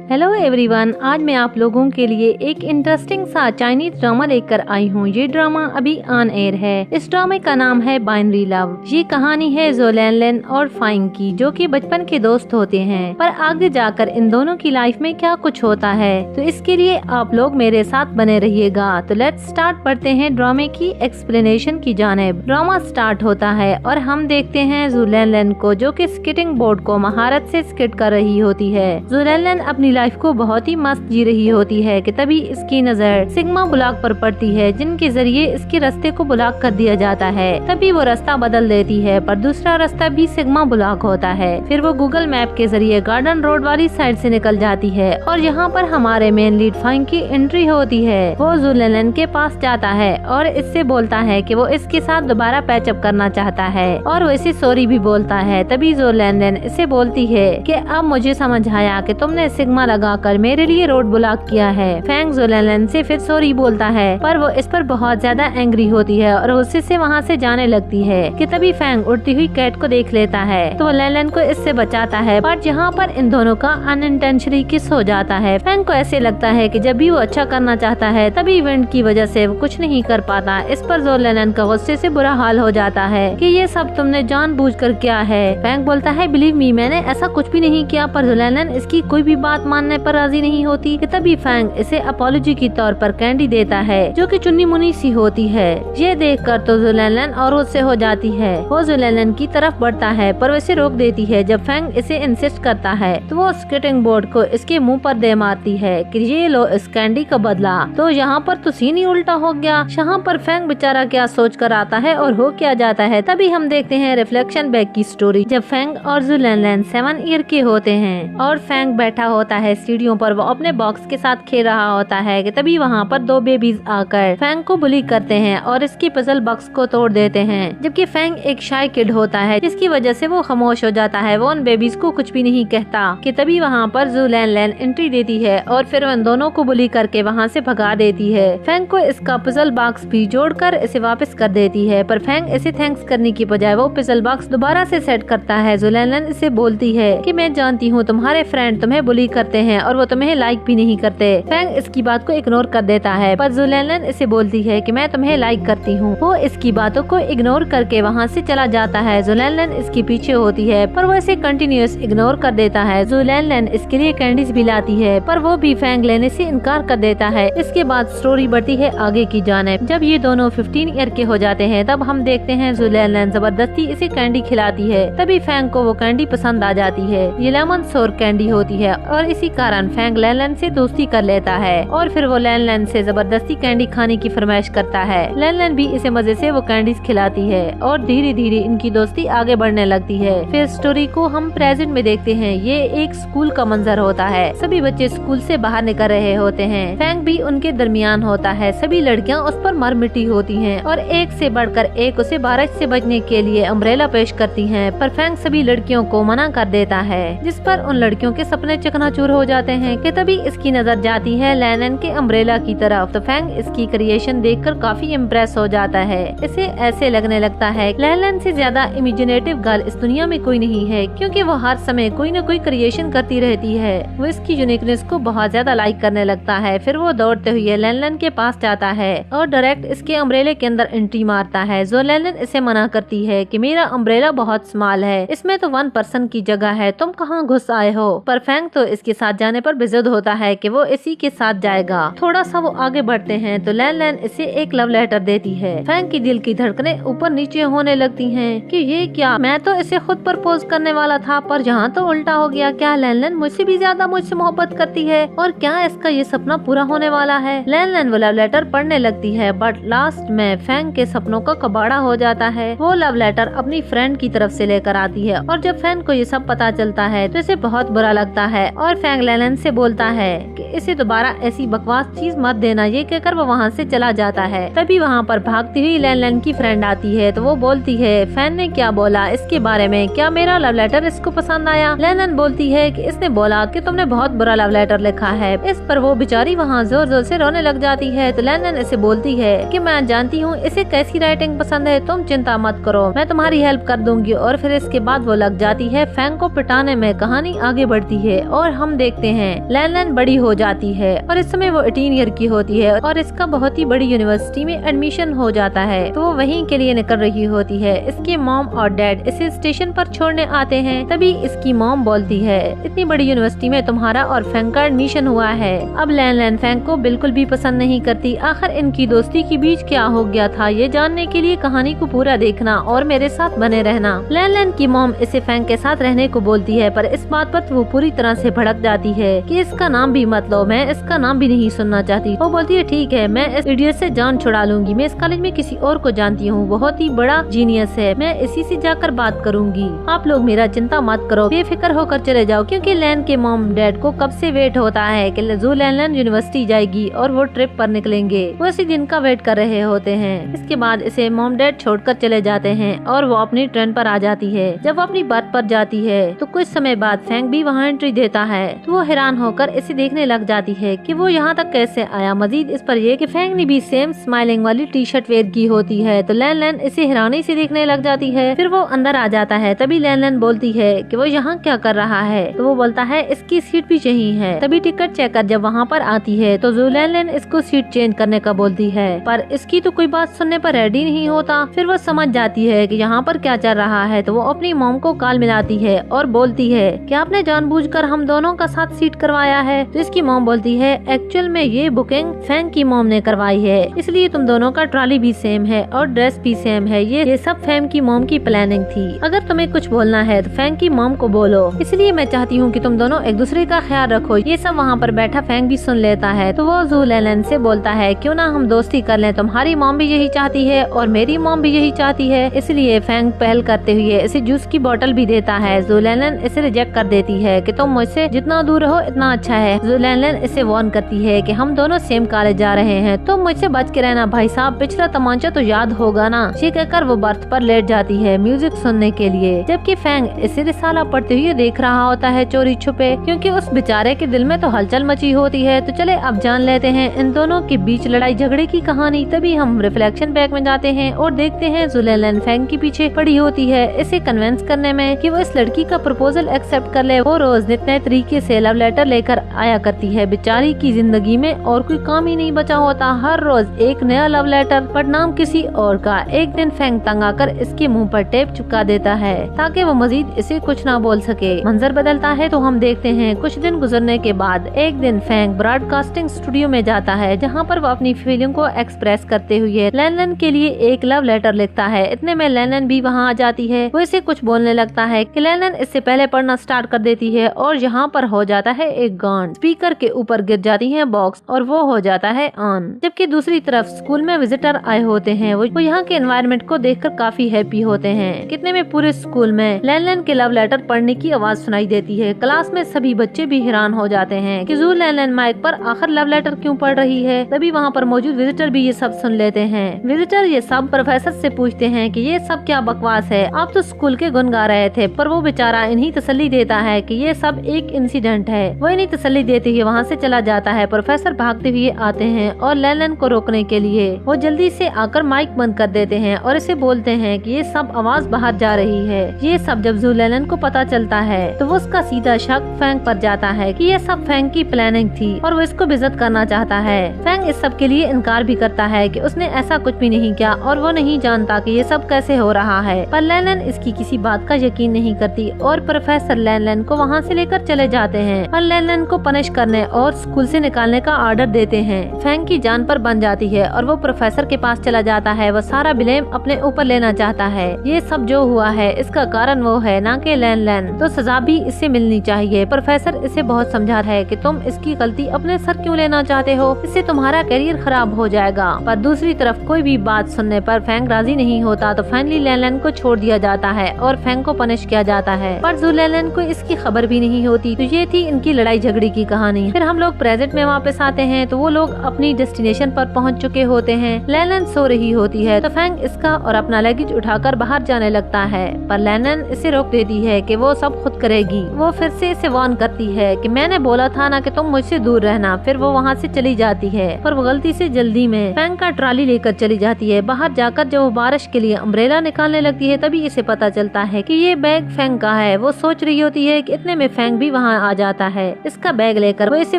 Hello everyone, आज मैं आप लोगों के लिए एक इंटरेस्टिंग सा चाइनीज ड्रामा लेकर आई हूँ। ये ड्रामा अभी ऑन एयर है। इस ड्रामे का नाम है बाइनरी लव। ये कहानी है ज़ो लैनलैन और फाइंग की, जो कि बचपन के दोस्त होते हैं, पर आगे जाकर इन दोनों की लाइफ में क्या कुछ होता है, तो इसके लिए आप लोग मेरे साथ बने रहिएगा। तो लेट्स स्टार्ट पढ़ते हैं ड्रामे की एक्सप्लेनेशन की जानिब। ड्रामा स्टार्ट होता है और हम देखते हैं ज़ो लैनलैन को, जो कि स्केटिंग बोर्ड को महारत से स्केट कर रही होती है। ज़ो लैनलैन अपनी लाइफ को बहुत ही मस्त जी रही होती है कि तभी इसकी नजर सिग्मा ब्लॉक पर पड़ती है, जिनके जरिए इसके रास्ते को ब्लॉक कर दिया जाता है। तभी वो रास्ता बदल देती है, पर दूसरा रास्ता भी सिग्मा ब्लॉक होता है। फिर वो गूगल मैप के जरिए गार्डन रोड वाली साइड से निकल जाती है और यहाँ पर हमारे मेन लीड फाइंग की एंट्री होती है। वो ज़ो लैनलैन के पास जाता है और इससे बोलता है कि वो इसके साथ दोबारा पैचअप करना चाहता है और वो इसे सॉरी भी बोलता है। तभी ज़ो लैनलैन इसे बोलती है कि अब मुझे समझ आया कि तुमने सिग्मा लगाकर मेरे लिए रोड ब्लॉक किया है। फैंग ज़ो लैनलैन से फिर सॉरी बोलता है, पर वो इस पर बहुत ज्यादा एंग्री होती है और गुस्से से वहाँ से जाने लगती है कि तभी फैंग उड़ती हुई कैट को देख लेता है, तो वो लैनलैन को इससे बचाता है। पर जहाँ पर इन दोनों का अनइंटेंशनली किस हो जाता है। फैंग को ऐसे लगता है कि जब भी वो अच्छा करना चाहता है तभी विंड की वजह से वो कुछ नहीं कर पाता। इस पर ज़ो लैनलैन का गुस्से से बुरा हाल हो जाता है कि ये सब तुमने जानबूझकर किया है। फैंग बोलता है, बिलीव मी, मैंने ऐसा कुछ भी नहीं किया। पर ज़ो लैनलैन इसकी कोई भी बात मानने पर राजी नहीं होती कि तभी फैंग इसे अपॉलॉजी की तौर पर कैंडी देता है, जो कि चुन्नी मुन्नी सी होती है। ये देखकर तो ज़ो लैनलैन और उससे हो जाती है। वो ज़ो लैनलैन की तरफ बढ़ता है पर वैसे रोक देती है। जब फैंग इसे इंसिस्ट करता है तो वो स्केटिंग बोर्ड को इसके मुंह पर दे मारती है कि ये लो इस कैंडी का बदला। तो यहाँ पर तो सीन ही उल्टा हो गया। यहाँ पर फैंग बेचारा क्या सोच कर आता है और हो क्या जाता है। तभी हम देखते हैं रिफ्लेक्शन बैक की स्टोरी, जब फैंग और ज़ो लैनलैन 7 ईयर के होते हैं और फैंग बैठा होता है सीढ़ियों पर। वो अपने बॉक्स के साथ खेल रहा होता है कि तभी वहाँ पर 2 बेबीज आकर फैंग को बुली करते हैं और इसकी पजल बॉक्स को तोड़ देते हैं। जबकि फैंग एक शाय किड होता है, जिसकी वजह से वो खामोश हो जाता है। वो उन बेबीज को कुछ भी नहीं कहता कि तभी वहाँ पर ज़ो लैनलैन एंट्री देती है और फिर उन दोनों को बुली करके वहाँ से भगा देती है। फैंग को इसका पजल बॉक्स भी जोड़कर इसे वापस कर देती है, पर फैंग इसे थैंक्स करने की बजाय वो पजल बॉक्स दोबारा से सेट करता है। ज़ो लैनलैन इसे बोलती है कि मैं जानती हूँ तुम्हारे फ्रेंड तुम्हें बुली करते हैं और वो तुम्हें लाइक भी नहीं करते। फैंग इसकी बात को इग्नोर कर देता है, पर ज़ो लैनलैन इसे बोलती है कि मैं तुम्हें लाइक करती हूँ। वो इसकी बातों को इग्नोर करके वहाँ से चला जाता है। ज़ो लैनलैन इसके पीछे होती है, पर वो इसे कंटिन्यूअस इग्नोर कर देता है। ज़ो लैनलैन इसके लिए कैंडीज भी लाती है, पर वो भी फैंग लेने से इनकार कर देता है। इसके बाद स्टोरी बढ़ती है आगे की जानिब। जब ये दोनों 15 ईयर के हो जाते हैं तब हम देखते हैं ज़ो लैनलैन जबरदस्ती इसे कैंडी खिलाती है। तभी फैंग को वो कैंडी पसंद आ जाती है। ये लेमन सोर कैंडी होती है और इसी कारण फैंग लैनलैन से दोस्ती कर लेता है और फिर वो लैनलैन से जबरदस्ती कैंडी खाने की फरमाइश करता है। लैनलैन भी इसे मजे से वो कैंडीज खिलाती है और धीरे धीरे इनकी दोस्ती आगे बढ़ने लगती है। फिर स्टोरी को हम प्रेजेंट में देखते हैं। ये एक स्कूल का मंजर होता है। सभी बच्चे स्कूल से बाहर निकल रहे होते हैं। फैंग भी उनके दरमियान होता है। सभी लड़कियां उस पर मर मिटी होती हैं और एक से बढ़कर एक उसे बारिश से बचने के लिए अम्ब्रेला पेश करती हैं, पर फैंग सभी लड़कियों को मना कर देता है, जिस पर उन लड़कियों के सपने चकनाचूर हो जाते हैं कि तभी इसकी नजर जाती है लैनलैन के अम्ब्रेला की तरफ। तो फैंग इसकी क्रिएशन देखकर काफी इम्प्रेस हो जाता है। इसे ऐसे लगने लगता है लैनलैन से ज्यादा इमेजिनेटिव गर्ल इस दुनिया में कोई नहीं है, क्योंकि वो हर समय कोई न कोई क्रिएशन करती रहती है। वो इसकी यूनिकनेस को बहुत ज्यादा लाइक करने लगता है। फिर वो दौड़ते हुए लैनलैन के पास जाता है और डायरेक्ट इसके अम्ब्रेले के अंदर एंट्री मारता है। ज़ो लैनलैन इसे मना करती है कि मेरा अम्ब्रेला बहुत स्मॉल है, इसमें तो 1 पर्सन की जगह है, तुम कहाँ घुस आए हो। पर फैंग तो इसके साथ जाने पर बेजिद होता है कि वो इसी के साथ जाएगा। थोड़ा सा वो आगे बढ़ते हैं तो लैनलैन इसे एक लव लेटर देती है। फैंग की दिल की धड़कनें ऊपर नीचे होने लगती हैं कि ये क्या, मैं तो इसे खुद प्रपोज करने वाला था, पर यहाँ तो उल्टा हो गया। क्या लैनलैन मुझसे भी ज्यादा मुझसे मोहब्बत करती है और क्या इसका ये सपना पूरा होने वाला है। लैनलैन वो लव लेटर पढ़ने लगती है, बट लास्ट में फैंग के सपनों का कबाड़ा हो जाता है। वो लव लेटर अपनी फ्रेंड की तरफ से लेकर आती है और जब फैंग को ये सब पता चलता है तो इसे बहुत बुरा लगता है और फैंग लैनलैन से बोलता है कि इसे दोबारा ऐसी बकवास चीज मत देना। ये कहकर वो वहाँ से चला जाता है। तभी वहाँ पर भागती हुई लैनलैन की फ्रेंड आती है, तो वो बोलती है फैन ने क्या बोला इसके बारे में, क्या मेरा लव लेटर इसको पसंद आया। लैनलैन बोलती है कि इसने बोला कि तुमने बहुत बुरा लव लेटर लिखा है। इस पर वो बेचारी वहाँ जोर जोर से रोने लग जाती है। तो लैनलैन इसे बोलती है कि मैं जानती हूँ इसे कैसी राइटिंग पसंद है, तुम चिंता मत करो, मैं तुम्हारी हेल्प कर दूंगी। और फिर इसके बाद वो लग जाती है फैंग को पिटाने में। कहानी आगे बढ़ती है और हम देखते हैं लैन बड़ी हो जाती है और इस समय वो 18 ईयर की होती है और इसका बहुत ही बड़ी यूनिवर्सिटी में एडमिशन हो जाता है। तो वो वहीं के लिए निकल रही होती है। इसके मॉम और डैड इसे स्टेशन पर छोड़ने आते हैं। तभी इसकी मॉम बोलती है, इतनी बड़ी यूनिवर्सिटी में तुम्हारा और फैंग का एडमिशन हुआ है। अब लैन फैंग को बिल्कुल भी पसंद नहीं करती। आखिर इनकी दोस्ती के बीच क्या हो गया था, ये जानने के लिए कहानी को पूरा देखना और मेरे साथ बने रहना। लैन की मॉम इसे फैंग के साथ रहने को बोलती है, पर इस बात पर वो पूरी तरह से भड़क जाती है कि इसका नाम भी मत लो, मैं इसका नाम भी नहीं सुनना चाहती। वो बोलती है, ठीक है, मैं इस इडियट से जान छुड़ा लूंगी। मैं इस कॉलेज में किसी और को जानती हूँ, बहुत ही बड़ा जीनियस है, मैं इसी से जाकर बात करूंगी। आप लोग मेरा चिंता मत करो, बेफिक्र होकर चले जाओ। क्योंकि लैन के मॉम डैड को कब से वेट होता है कि ज़ूलैनलैंड यूनिवर्सिटी जाएगी और वो ट्रिप पर निकलेंगे। वो इसी दिन का वेट कर रहे होते हैं। इसके बाद इसे मॉम डैड छोड़कर चले जाते हैं और वो अपनी ट्रेन पर आ जाती है। जब वो अपनी बर्थ पर जाती है तो कुछ समय बाद फैंग भी वहाँ एंट्री देता है। तो वो हैरान होकर इसे देखने लग जाती है कि वो यहाँ तक कैसे आया। मजीद इस पर यह कि फैंग ने भी सेम स्माइलिंग वाली टी शर्ट वेयर की होती है। तो लैन इसे हैरानी से देखने लग जाती है। फिर वो अंदर आ जाता है। तभी लैन बोलती है कि वो यहाँ क्या कर रहा है। तो वो बोलता है, इसकी सीट भी यही है। तभी टिकट चेकर जब वहाँ पर आती है तो ज़ूलैनलैंड इसको सीट चेंज करने का बोलती है, पर इसकी तो कोई बात सुनने पर रेडी नहीं होता। फिर वो समझ जाती है कि यहाँ पर क्या चल रहा है। तो वो अपनी मॉम को कॉल मिलाती है और बोलती है कि आपने जानबूझकर हम दोनों का साथ सीट करवाया है। तो इसकी मॉम बोलती है, एक्चुअल में ये बुकिंग फैंग की मॉम ने करवाई है, इसलिए तुम दोनों का ट्रॉली भी सेम है और ड्रेस भी सेम है। ये सब फैंग की मॉम की प्लानिंग थी। अगर तुम्हें कुछ बोलना है तो फैंग की मॉम को बोलो, इसलिए मैं चाहती हूँ कि तुम दोनों एक दूसरे का ख्याल रखो। ये सब वहाँ पर बैठा फैंग भी सुन लेता है। तो वो ज़ूलैनलैंड से बोलता है, क्यों ना हम दोस्ती कर लें, तुम्हारी मॉम भी यही चाहती है और मेरी मॉम भी यही चाहती है। इसलिए फैंग पहल करते हुए इसे जूस की बोतल भी देता है। ज़ूलैनलैंड इसे रिजेक्ट कर देती है कि तुम मुझसे जितना दूर रहो इतना अच्छा है। ज़ूलैनलैंड इसे वार्न करती है कि हम दोनों सेम कॉलेज जा रहे हैं, तो मुझसे बच के रहना भाई साहब, पिछला तमांचा तो याद होगा ना। ये कहकर वो बर्थ पर लेट जाती है म्यूजिक सुनने के लिए, जबकि फैंग इसे रिसाला पढ़ते हुए देख रहा होता है चोरी छुपे, क्योंकि उस बेचारे के दिल में तो हलचल मची होती है। तो चले अब जान लेते हैं इन दोनों के बीच लड़ाई झगड़े की कहानी। तभी हम रिफ्लेक्शन बैग में जाते हैं और देखते हैं ज़ूलैनलैंड फैंग के पीछे पड़ी होती है, इसे कन्विंस करने में कि वो इस लड़की का प्रपोजल एक्सेप्ट कर ले। वो रोज नए तरीके से लव लेटर लेकर आया करती है। बेचारी की जिंदगी में और कोई काम ही नहीं बचा होता, हर रोज एक नया लव लेटर पर नाम किसी और का। एक दिन फैंग तंग आकर इसके मुंह पर टेप चिपका देता है ताकि वो मजीद इसे कुछ ना बोल सके। मंजर बदलता है तो हम देखते हैं कुछ दिन गुजरने के बाद एक दिन फैंग ब्रॉडकास्टिंग स्टूडियो में जाता है, जहाँ पर वो अपनी फीलिंग को एक्सप्रेस करते हुए लैन के लिए एक लव लेटर लिखता है। इतने में लैन भी वहाँ आ जाती है। वो इसे कुछ बोलने लगता है कि लैन इससे पहले पढ़ना स्टार्ट कर देती है और यहाँ पर हो जाता है एक गांड। स्पीकर के ऊपर गिर जाती है बॉक्स और वो हो जाता है ऑन। जबकि दूसरी तरफ स्कूल में विजिटर आए होते हैं। वो यहाँ के एनवायरनमेंट को देखकर काफी हैप्पी होते हैं। कितने में पूरे स्कूल में लैन के लव लेटर पढ़ने की आवाज सुनाई देती है। क्लास में सभी बच्चे भी हैरान हो जाते हैं कि ज़ूलैनलैंड माइक पर आखिर लव लेटर क्यों पढ़ रही है। तभी वहाँ पर मौजूद विजिटर भी ये सब सुन लेते हैं। विजिटर ये सब प्रोफेसर से पूछते हैं कि ये सब क्या बकवास है, आप तो स्कूल के गुन गा रहे थे। पर वो बेचारा इन्हीं तसल्ली देता है कि ये सब एक इंसिडेंट है। वो इन्हीं तसल्ली देते हुए वहाँ से चला जाता है। प्रोफेसर भागते हुए आते हैं और लैन को रोकने के लिए वो जल्दी से आकर माइक बंद कर देते हैं और इसे बोलते हैं कि ये सब आवाज बाहर जा रही है। ये सब जब ज़ूलैनलैंड को पता चलता है तो वो उसका सीधा शक फैंग पर जाता है कि ये सब फैंग की प्लानिंग थी और वो इसको बेइज्जत करना चाहता है। फैंग इस सब के लिए इनकार भी करता है कि उसने ऐसा कुछ भी नहीं किया और वो नहीं जानता कि ये सब कैसे हो रहा है। पर लैन इसकी किसी बात का यकीन नहीं करती और प्रोफेसर लैन को वहाँ से लेकर चले जाते हैं और लैन को पनिश करने और स्कूल से निकालने का ऑर्डर देते हैं। फैंग की जान पर बन जाती है और वो प्रोफेसर के पास चला जाता है। वो सारा ब्लेम अपने ऊपर लेना चाहता है। ये सब जो हुआ है इसका कारण वो है, ना कि लैन। तो सजा भी इससे मिलनी चाहिए। प्रोफेसर इसे बहुत समझा है कि तुम इसकी गलती अपने सर क्यों लेना चाहते हो, इससे तुम्हारा करियर खराब हो जाएगा। पर दूसरी तरफ कोई भी बात सुनने पर फैंग राजी नहीं होता। तो फाइनली लैन को छोड़ दिया जाता है और फैंग को पनिश किया जाता है। पर ज़ूलैनलैंड को इसकी खबर भी नहीं होती। तो ये थी इनकी लड़ाई झगड़े की कहानी। फिर हम लोग प्रेजेंट में वापस आते हैं तो वो लोग अपनी डेस्टिनेशन पर पहुंच चुके होते हैं। लैन सो रही होती है तो फैंग इसका और अपना लगेज उठाकर बाहर जाने लगता है, पर लैन इसे रोक देती है कि वो सब खुद करेगी। वो फिर से इसे वार्न करती है कि मैंने बोला था ना कि तुम मुझसे दूर रहना। फिर वो वहाँ से चली जाती है और वो गलती से जल्दी में फैंग का ट्रॉली लेकर चली जाती है। बाहर जाकर जब वो बारिश के लिए अम्ब्रेला निकालने लगती है तभी इसे पता चलता है कि ये बैग फैंग का है। वो सोच रही होती है कि इतने में फैंग भी वहाँ आ जाता है। इसका बैग लेकर वो इसे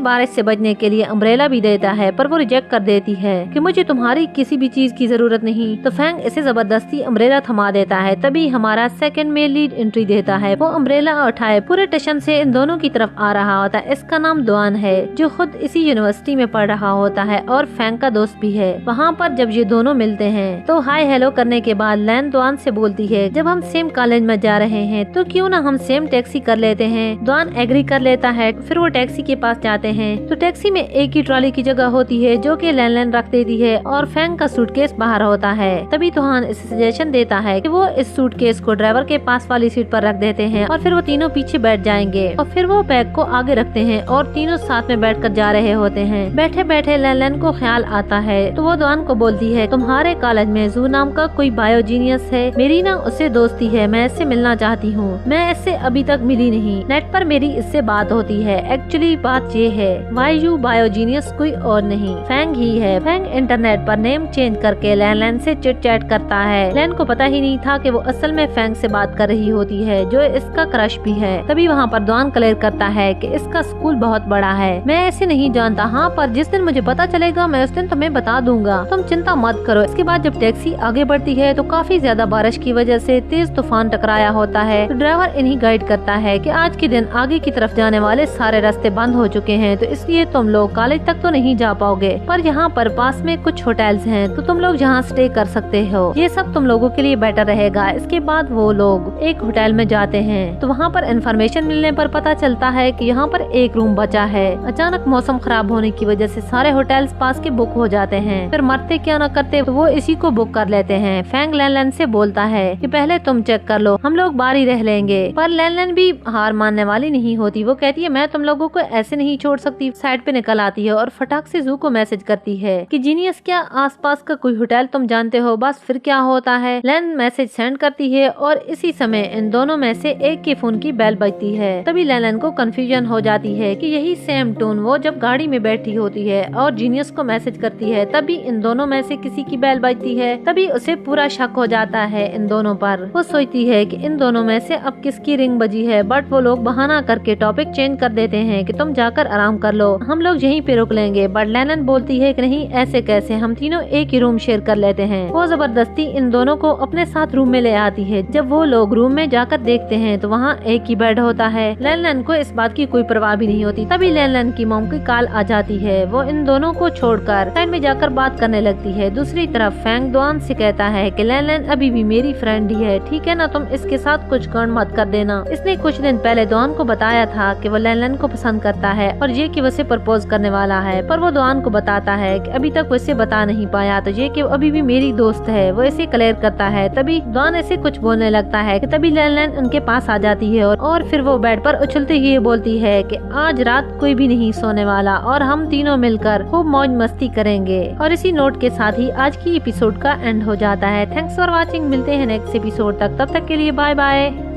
बारिश से बचने के लिए अम्ब्रेला भी देता है, पर वो रिजेक्ट कर देती है कि मुझे तुम्हारी किसी भी चीज की जरूरत नहीं। तो फैंग इसे जबरदस्ती अम्ब्रेला थमा देता है। तभी हमारा सेकंड में लीड एंट्री देता है। वो अम्ब्रेला उठाए पूरे स्टेशन से इन दोनों की तरफ आ रहा होता है। इसका नाम दुआन है, जो खुद इसी यूनिवर्सिटी में पढ़ रहा होता है और फैंग का दोस्त भी है। वहाँ पर जब ये दोनों मिलते हैं तो हाय हेलो करने के बाद लैन दुआन से बोलती है, जब हम सेम कॉलेज में जा रहे हैं तो क्यों ना हम सेम टैक्सी कर लेते हैं। दुआन एग्री कर लेता है। फिर वो टैक्सी के पास जाते हैं तो टैक्सी में एक ही ट्रॉली की जगह होती है जो कि लैन रख देती है और फैंग का सूटकेस बाहर होता है। तभी दुआन इसे सजेशन देता है कि वो इस सूटकेस को ड्राइवर के पास वाली सीट पर रख देते हैं और फिर वो तीनों पीछे बैठ जाएंगे और फिर वो बैग को आगे रखते हैं और तीनों साथ में बैठकर जा रहे होते हैं। बैठे बैठे लैन को ख्याल आता है तो वो दुआन को बोलती है, तुम्हारे कॉलेज में जू नाम का कोई बायोजीनियस है, मेरी ना उससे दोस्ती है, मैं इससे मिलना चाहती हूँ। मैं इससे अभी तक मिली नहीं, नेट पर मेरी इससे बात होती है। एक्चुअली बात ये है, वायु बायोजीनियस कोई और नहीं फैंग ही है। फैंग इंटरनेट पर नेम चेंज करके लैन से चिट चैट करता है। लैन को पता ही नहीं था कि वो असल में फैंग से बात कर रही होती है, जो इसका क्रश भी है। तभी वहाँ पर दुआन क्लियर करता है कि इसका स्कूल बहुत बड़ा है, मैं ऐसे नहीं जानता। हाँ, पर जिस दिन मुझे पता चलेगा मैं उस दिन तुम्हें बता दूंगा, तुम चिंता मत करो। इसके बाद जब टैक्सी आगे बढ़ती है तो काफी ज्यादा बारिश की वजह से तेज तूफान टकराया होता है। तो ड्राइवर इन्हीं गाइड करता है कि आज के दिन आगे की तरफ जाने वाले सारे रास्ते बंद हो चुके हैं, तो इसलिए तुम लोग कॉलेज तक तो नहीं जा पाओगे, पर यहाँ पर पास में कुछ होटल्स हैं तो तुम लोग जहाँ स्टे कर सकते हो। ये सब तुम लोगों के लिए बेटर रहेगा। इसके बाद वो लोग एक होटल में जाते हैं तो वहाँ पर इन्फॉर्मेशन मिलने पर पता चलता है कि यहाँ पर एक रूम बचा है। अचानक मौसम खराब होने की वजह से सारे होटल्स पास के बुक हो जाते हैं। फिर मरते क्या न करते वो इसी को बुक कर लेते हैं। फैंग लैन से बोलता है कि पहले तुम चेक कर लो, हम लोग बारी रह लेंगे। पर लैन भी हार मानने वाली नहीं होती। वो कहती है, मैं तुम लोगों को ऐसे नहीं छोड़ सकती। साइड पे निकल आती है और फटाक से जू को मैसेज करती है कि जीनियस, क्या आसपास का कोई होटल तुम जानते हो? बस फिर क्या होता है, लैन मैसेज सेंड करती है और इसी समय इन दोनों में से एक के फोन की बेल बजती है। तभी लैन को कंफ्यूजन हो जाती है कि यही सेम टोन वो जब गाड़ी में बैठी होती है और जीनियस को मैसेज करती है। तभी इन दोनों में से किसी की बेल बजती है। तभी उसे पूरा शक हो जाता है इन दोनों पर। वो सोचती है कि इन दोनों में से अब किसकी रिंग बजी है, बट वो लोग बहाना करके टॉपिक चेंज कर देते हैं कि तुम जाकर आराम कर लो, हम लोग यहीं पे रुक लेंगे। बट लैन बोलती है कि नहीं, ऐसे कैसे, हम तीनों एक ही रूम शेयर कर लेते हैं। वो जबरदस्ती इन दोनों को अपने साथ रूम में ले आती है। जब वो लोग रूम में जाकर देखते हैं तो वहाँ एक ही बेड होता है। लैन को इस बात की कोई परवाह भी नहीं होती। तभी लैन की मॉम की कॉल आ जाती है। वो इन दोनों को छोड़कर साइड में जाकर बात करने लगती है। दूसरी तरफ फैंग दुआन से कहता है कि लैन अभी भी मेरी फ्रेंड ही है, ठीक है ना, तुम इसके साथ कुछ कांड मत कर देना। इसने कुछ दिन पहले दुआन को बताया था कि वो लैन को पसंद करता है और ये कि उसे प्रपोज करने वाला है, पर वो दुआन को बताता है कि अभी तक उसे बता नहीं पाया, तो ये कि अभी भी मेरी दोस्त है। वो इसे क्लियर करता है। तभी दुआन ऐसे कुछ बोलने लगता है कि तभी लैन उनके पास आ जाती है और फिर वो बेड पर उछलते हुए बोलती है कि आज रात कोई भी नहीं सोने वाला और हम तीनों मिलकर खूब मौज मस्ती करेंगे। और इसी नोट के साथ ही आज की एपिसोड का एंड हो जाता है। Thanks for watching. मिलते हैं नेक्स्ट एपिसोड तक, तब तक के लिए बाय बाय।